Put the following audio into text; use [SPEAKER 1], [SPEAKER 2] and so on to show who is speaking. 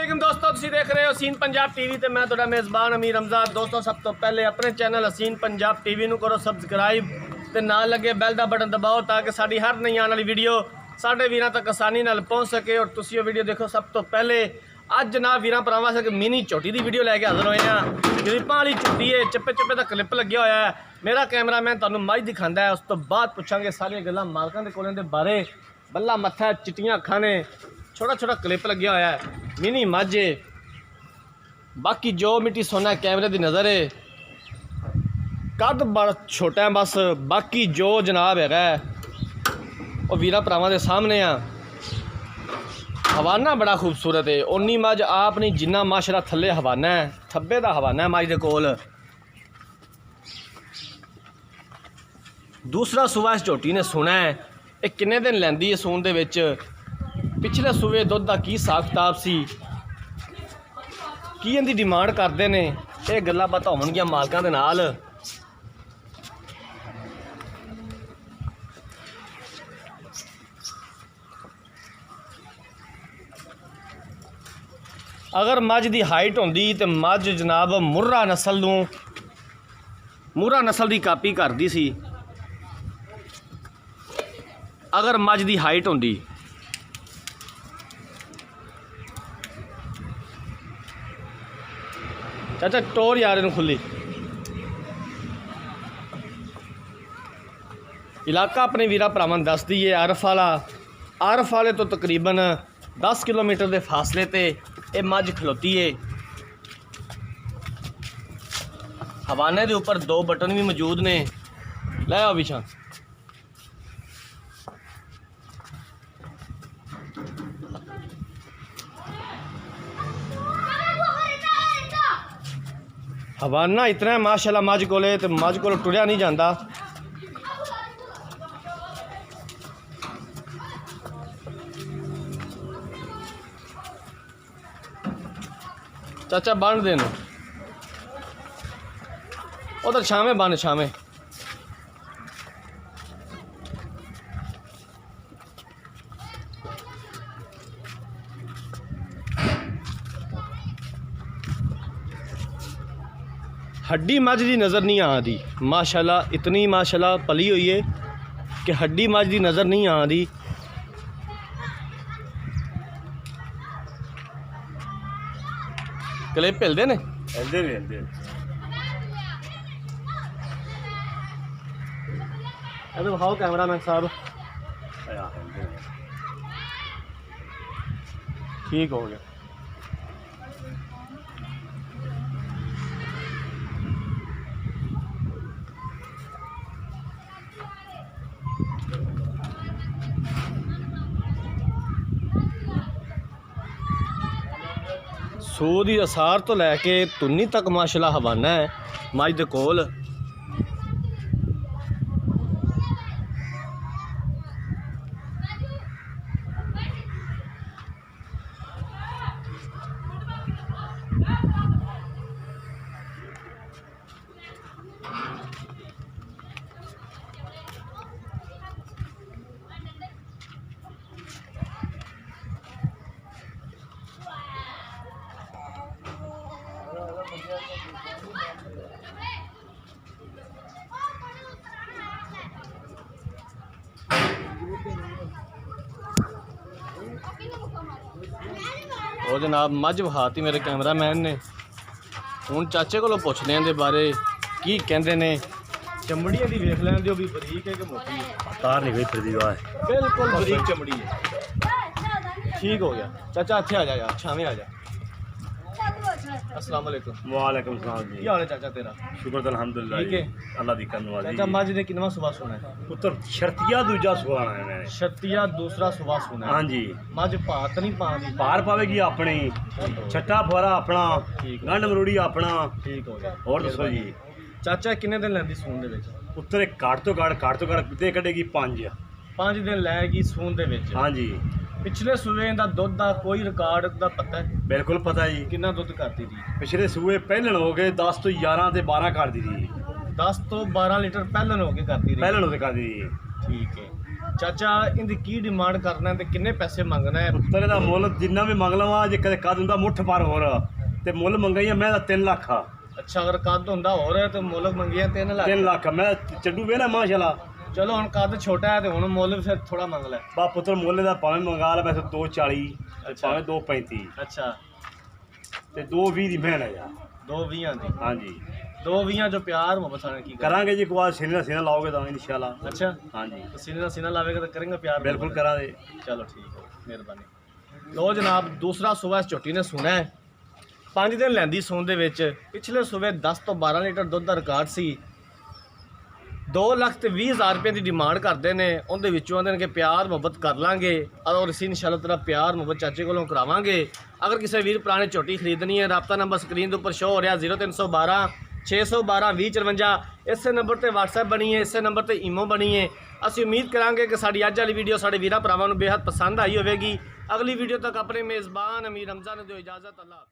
[SPEAKER 1] वालेकुम दोस्तों, तुसीं देख रहे हो हसीन पंजाब टीवी ते मैं तुहाडा मेज़बान अमीर रमज़ा। दोस्तों सब तो पहले अपने चैनल हसीन पंजाब टीवी नूं करो सबसक्राइब ते नाल लगे बैल दा बटन दबाओ ताकि साडी हर नई आने वाली वीडियो साडे वीरां तक आसानी नाल पहुँच सके और तुसीं वो वीडियो देखो सब तो पहले। अज जनाब वीरां भरावां वास्ते मिनी झोटी की वीडियो लैके हाज़र होए हैं। ग्रिपां वाली झोटी है, चिप्पे चिप्पे का क्लिप लग्या होया है। मेरा कैमरामैन तुहानूं मझ दिखांदा है, उस तो बाद पुछांगे सारियां गल्लां मालकां दे कोलों दे बारे। बल्ला मत्था चिट्टियां अखां ने, छोटा छोटा क्लिप लग्या होया है, मिनी माझे। बाकी जो मिट्टी सोना कैमरे की नज़र है, कद बड़ा छोटा है बस। बाकी जो जनाब है वो वीरा भरावां दे सामने आ। हवाना बड़ा खूबसूरत है। उन्नी मझ आप नहीं जिन्ना माशाअल्लाह थले हवाना है, थब्बे का हवाना है मझ दे कोल। दूसरा सूआ इस झोटी ने सुना है, ये किन्ने दिन लैंदी है सून दे विच। पिछले सूबे दुध का की हिसाब किताब सी, की इनकी डिमांड करते हैं, ये गल्लां बातां होणगियां मालकां दे नाल। अगर मझ की हाइट होंदी तो मझ जनाब मुर्रा नस्ल की कापी करती सी। अगर मझ की हाइट होंदी चाचा टोर यार इन खुली। इलाका अपने वीरा भरावां नूं दस दईए आरफ वाले तो तकरीबन 10 किलोमीटर के फासले ते ये मझ खलोती है। हवाने के उपर 2 बटन भी मौजूद ने। लै आओ पिछा। हवाना इतना है माशाल्लाह मझ कोले, तो मझ को टुरिया नहीं जाता। चाचा बन देन उधर छावे बन छावे। हड्डी मझ की नज़र नहीं आती माशाल्लाह, इतनी माशाल्लाह पली हुई है कि हड्डी मझ की नज़र नहीं आती। क्लिप हिलते ने दिखाओ कैमरामैन साहब। ठीक हो गया। सो दी असार तो लैके तुन्नी तक माशाल्लाह हवाना है मझ दे कोल। और जनाब मझ वहाती मेरे कैमरामैन ने। हुण चाचे को पुछने दे बारे की कहंदे ने। चमड़ियां दी वेख लैण दिओ भी बरीक है कि मोटी है।
[SPEAKER 2] तार नहीं गई फिर दी है,
[SPEAKER 1] बिल्कुल बरीक चमड़ी है। ठीक हो गया चाचा, इत्थे आ जा यार, छावें आ जा। अस्सलाम वालेकुम।
[SPEAKER 2] वालेकुम सलाम जी।
[SPEAKER 1] की हाल है चाचा तेरा?
[SPEAKER 2] शुक्र तो अल्हम्दुलिल्लाह
[SPEAKER 1] ठीक है,
[SPEAKER 2] अल्लाह दी करनवाली।
[SPEAKER 1] चाचा मझ ने किनवा सुबह सुना है?
[SPEAKER 2] पुत्र शर्तिया दूजा सुहाना है मैंने।
[SPEAKER 1] छतिया दूसरा सुबह सुना है।
[SPEAKER 2] हाँ जी,
[SPEAKER 1] मझ भात नहीं पानी
[SPEAKER 2] पार पावेगी अपनी, छट्टा फुआरा अपना,
[SPEAKER 1] ठीक है।
[SPEAKER 2] गंढ मरूड़ी अपना।
[SPEAKER 1] ठीक हो गया।
[SPEAKER 2] और दसो जी
[SPEAKER 1] चाचा किन्ने दिन लैंदी सून दे विच?
[SPEAKER 2] पुत्र घट तो घट दे कटेगी 5।
[SPEAKER 1] 5 दिन लैगी सून दे विच।
[SPEAKER 2] हाँ जी,
[SPEAKER 1] पिछले सूबे का दुध का कोई रिकॉर्ड का पता है?
[SPEAKER 2] बिल्कुल पता जी।
[SPEAKER 1] कितना दुध करती थी?
[SPEAKER 2] पिछले सूए पहलन हो गए 10 तो 11 ते 12 कर दी थी।
[SPEAKER 1] 10 तो 12 लीटर पहलन हो के करती रही।
[SPEAKER 2] पहलन हो कर दी।
[SPEAKER 1] ठीक है। ਚਾਚਾ ਇਹਦੀ ਕੀ ਡਿਮਾਂਡ ਕਰਨਾ ਤੇ ਕਿੰਨੇ ਪੈਸੇ ਮੰਗਣਾ ਹੈ?
[SPEAKER 2] ਪੁੱਤਰ ਦਾ ਮੁੱਲ ਜਿੰਨਾ ਵੀ ਮੰਗ ਲਵਾਂ, ਜੇ ਕਦੇ ਕੱਦ ਹੁੰਦਾ ਮੁੱਠ ਪਰ ਹੋਰ, ਤੇ ਮੁੱਲ ਮੰਗਾਈਆਂ ਮੈਂ ਤਾਂ 3 ਲੱਖ ਆ।
[SPEAKER 1] ਅੱਛਾ, ਅਗਰ ਕੱਦ ਹੁੰਦਾ ਹੋਰ ਤੇ ਮੁੱਲ ਮੰਗਿਆ 3 ਲੱਖ।
[SPEAKER 2] 3 ਲੱਖ ਮੈਂ ਚੱਡੂ ਵੇ ਨਾ ਮਾਸ਼ਾਅੱਲਾ।
[SPEAKER 1] ਚਲੋ ਹੁਣ ਕੱਦ ਛੋਟਾ ਹੈ ਤੇ ਹੁਣ ਮੁੱਲ ਫਿਰ ਥੋੜਾ ਮੰਗ ਲੈ।
[SPEAKER 2] ਬਾ ਪੁੱਤਰ ਮੁੱਲ ਦਾ ਭਾਵੇਂ ਮੰਗਾ ਲੈ ਵੈਸੇ 240
[SPEAKER 1] ਅੱਛਾ।
[SPEAKER 2] ਭਾਵੇਂ 235
[SPEAKER 1] ਅੱਛਾ,
[SPEAKER 2] ਤੇ 220 ਦੀ ਮੈਂ ਲੈ ਜਾ।
[SPEAKER 1] 220 ਦੀ।
[SPEAKER 2] ਹਾਂਜੀ
[SPEAKER 1] 220 ਜੋ ਪਿਆਰ ਮੁਹੱਬਤ ਨਾਲ ਕੀ
[SPEAKER 2] ਕਰਾਂਗੇ ਜੀ, ਕੋਈ ਸੀਨਾ ਸੀਨਾ ਲਾਓਗੇ ਤਾਂ ਇਨਸ਼ਾਅੱਲਾ।
[SPEAKER 1] ਅੱਛਾ,
[SPEAKER 2] ਹਾਂਜੀ
[SPEAKER 1] ਸੀਨੇ ਨਾਲ ਸੀਨਾ ਲਾਵੇਗਾ ਤਾਂ ਕरेंगे ਪਿਆਰ
[SPEAKER 2] ਬਿਲकुल
[SPEAKER 1] ਮੁਹੱਬਤ।
[SPEAKER 2] ਕਰਾਂਗੇ।
[SPEAKER 1] ਚਲੋ ਠੀਕ ਹੈ, ਮਿਹਰਬਾਨੀ। ਲੋ ਜਨਾਬ, ਦੂਸਰਾ ਸੂਆ ਇਸ ਝੋਟੀ ਨੇ ਸੁਣਾ ਹੈ। 5 ਦਿਨ ਲੈਂਦੀ ਸੂਣ ਦੇ ਵਿੱਚ। ਪਿਛਲੇ ਸੂਵੇ 10 ਤੋਂ 12 ਲੀਟਰ ਦੁੱਧ ਦਾ ਰਿਕਾਰਡ ਸੀ। 2,20,000 ਰੁਪਏ ਦੀ ਡਿਮਾਂਡ ਕਰਦੇ ਨੇ। ਉਹਦੇ ਵਿੱਚੋਂ ਆਂਦੇ ਨੇ ਕਿ ਪਿਆਰ ਮੁਹੱਬਤ ਕਰ ਲਾਂਗੇ ਔਰ ਅਸੀਂ ਇਨਸ਼ਾਅੱਲਾ ਤੇਰਾ ਪਿਆਰ ਮੁਹੱਬਤ ਚਾਚੇ ਕੋਲੋਂ ਕਰਾਵਾਂਗੇ। ਅਗਰ ਕਿਸੇ ਵੀਰ ਭਰਾ ਨੇ ਝੋਟੀ ਖਰੀਦਣੀ ਹੈ, ਰਾਬਤਾ ਨੰਬਰ ਸਕਰੀਨ ਦੇ ਉੱਪਰ ਸ਼ੋ ਹੋ ਰਿਹਾ 0312 612 2054। ਇਸੇ ਨੰਬਰ ਤੇ WhatsApp ਬਣੀ ਹੈ, ਇਸੇ ਨੰਬਰ ਤੇ ਈਮੋ ਬਣੀ ਹੈ। ਅਸੀਂ ਉਮੀਦ ਕਰਾਂਗੇ ਕਿ ਸਾਡੀ ਅੱਜ ਵਾਲੀ ਵੀਡੀਓ ਸਾਡੇ ਵੀਰਾਂ ਭਰਾਵਾਂ ਨੂੰ ਬੇहद ਪਸੰਦ ਆਈ ਹੋਵੇਗੀ। ਅਗਲੀ ਵੀਡੀਓ ਤੱਕ ਆਪਣੇ ਮੇਜ਼ਬਾਨ ਅਮੀਰ ਰਮਜ਼ਾਨ ਨੂੰ ਦਿਓ ਇਜਾਜ਼ਤ। ਅੱਲਾਹ।